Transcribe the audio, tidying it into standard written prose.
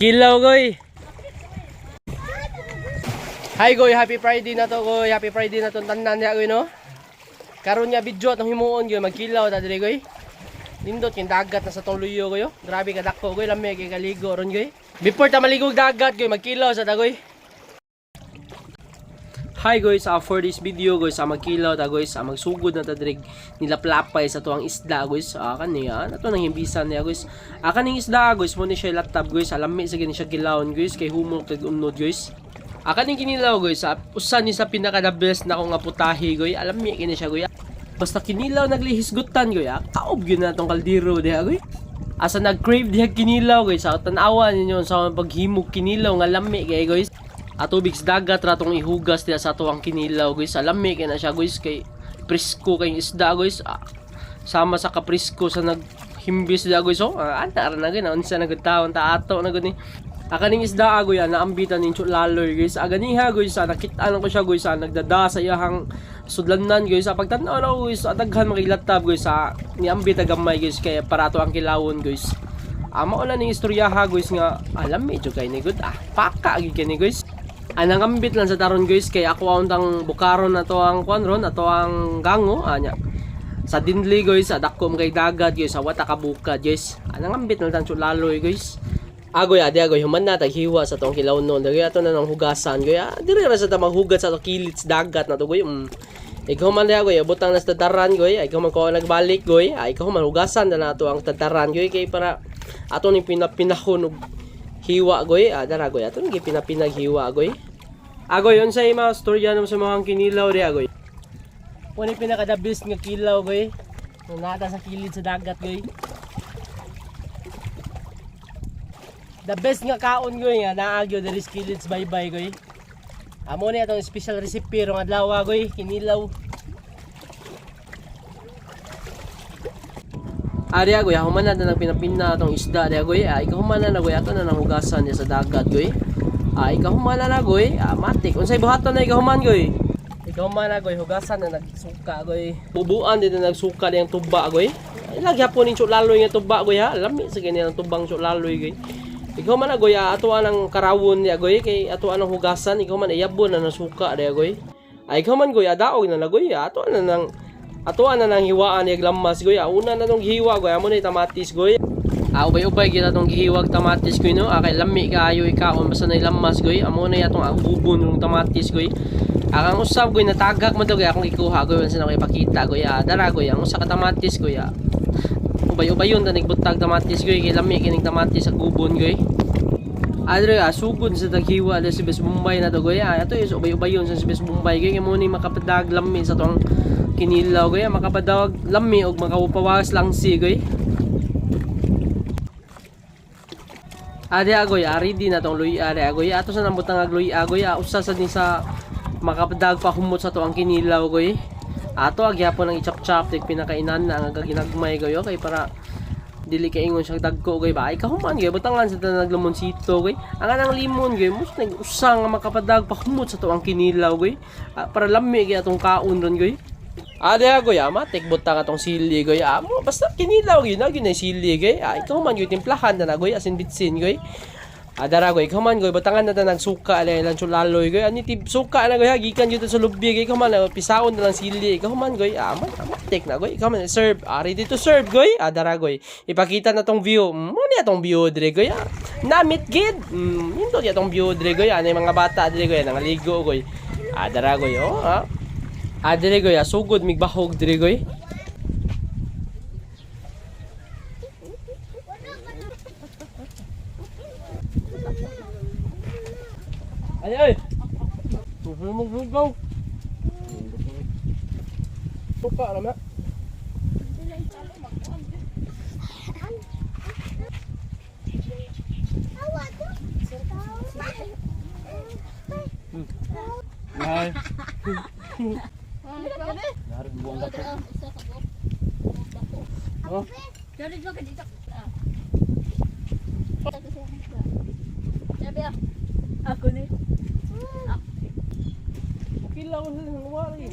Magkilaw goy. Hi goy, happy Friday na to goy. Happy Friday na to tanan niya goy no. Karon nya video atong himuon goy magkilaw ta diri goy. Nindot kin dagat na sa tong luyo goy. Grabe ka dako goy, lami kay kaligo ron goy. Before ta maligog dagat goy, magkilaw sa ta goy. Hi guys, for this video guys, magkilaw ta guys, magsugod na ta diri nila plapay sa tuang isda guys. Kaniya, nato nang himbisan niya guys. Kaning isda guys, mo ni siya latab guys, alami sa gani siya kilawon guys, kay humol kag unod guys. Kaning kinilaw guys, usa ni sa pinaka the best na ko nga putahi guys, alami kini siya guys. Basta kinilaw naglihisgutan guys, kaob gyud na tong kaldero diha guys. Asa nag-crave diha kinilaw guys, tan-awa ninyo sa paghimog kinilaw nga lami kay guys. Tubig sa dagat ratong ihugas nila sa tuwang kinilaw guys. Alami kay na siya guys, kay presko kay isda guys. Sama sa kapresko sa naghimbis dia guys. Antara na gani unsa nagtaon ta ato na gani. Kaning isda agoy naambitan nin laloy guys. Ganiha guys, nakita ko siya guys, nagdada sa iyahang sudlanan guys. Pagtan-aw na guys, daghan makilatab guys sa niambit gamay guys, kay para to ang kilawon guys. Mao na ning istoryaha guys nga alam medyo kay ni good. Paka gyud kay ni guys. Nangambit lang sa taron guys, kay ako ang bukaron na to ang kuan ron, ato ang gango anya. Sa dinli guys, dako kay dagat guys, wata ka bukad guys. Nangambit lang tan laloy guys. Agoy agoy human na taghiwa sa tong kilawon non. Diri ato na nang hugasan goy. Diri ra sa ta maghugat sa kilits dagat na to goy. Ikaw man dia goy, butang na sa tataran goy. Ikaw man ko nagbalik goy. Ikaw man hugasan na nato ang tataran goy, kay para ato ni pinahon og hiwa goy. Dara goy ato ni pinapinag hiwa goy. Agoy unsay mga storya nam sa mga kinilaw di agoy. Kuni pinaka the best nga kilaw goy. Nata sa kilid sa dagat goy. The best nga kaon goy nga naagyo diri sa kilid sa baybay goy. Amo ni atong special recipe rong adlaw goy, kinilaw. Ari agoy, human na nang pinapina atong isda di agoy. Ikaw human na goy ato na nang hugasan niya sa dagat goy. Ikaw human na goy, matik. Unsay buhaton na ikaw human goy? Ikaw human na goy, hugasan na nagsuka goy. Bubuan din na nagsuka diyang tuba goy. Lagi hapon ning laloy nga tuba goy ha. Lami sa ganyan ang tubang laloy goy. Ikaw man agoy, atuan ang karawon ni agoy, kay atuan ang hugasan. Ikaw man iyabon na nasuka di agoy. Ikaw man goy, daog na nagoy, atuan na nang hiwaan ni aglamas goy. Una na tong gihiwa goy, amo ni tamatis goy. Ubay-ubay kita tong gihiwag tamatis goy no. Kay lami kaayo ikaon basta na lamas goy. Amo na yatong ubon ng tamatis goy. Ang usab goy natagak man to goy akong ikuha goy sa nako ipakita goy. Dara goy ang usa ka tamatis goy. Ubay-ubay yun na nagbutag tamatis goy, kay lami kining tamatis sa kubon goy. Adre sugod sa taghiwa sa Sibes Bombay na to goy. Ato is ubay-ubay yun sa Sibes Bombay goy, kay mo ni makapadag lami sa tong kinilaw goy, makapadag lami og makapawas lang si goy. Ade agoy, ready na tong luy ade agoy. Ato sa nambutang agluy agoy, usa sa din sa makapadag pa humot sa to ang kinilaw goy. Ato agyapon ang i-chop-chop tig pinakainan na ang ginagmay goy, kay para dili kay ingon siya dagko goy ba. Ikaw man goy, butangan sa naglemonsito goy. Ang anang limon goy, mus nag usang makapadag pa humot sa to ang kinilaw goy. Para lami gyud atong kaon ron goy. Ade goy, matik butang atong sili goy. Mo basta kinilaw gyud na gyud na sili goy. Ikaw man gyud timplahan na goy, asin bitsin goy. Dara goy, ikaw man goy, butangan na ta nagsuka alay lang laloy goy. Ani tip suka na goy, gikan gyud sa lubi goy. Ikaw man pisaon na lang sili. Ikaw man goy, matik na goy. Ikaw man serve, ready to serve goy. Dara goy, ipakita na tong view. Mo ni atong view dire goy. Namit gid. Nindot atong view dire goy. Ani mga bata dire goy, nangaligo goy. Dara goy, dire goy, sugod migbahog dire goy. Ay! Muglugaw! Suka naman. Ay! Narin buong dako. Oh? Jadi juga dito. Ako ni. Kilaw sa wali.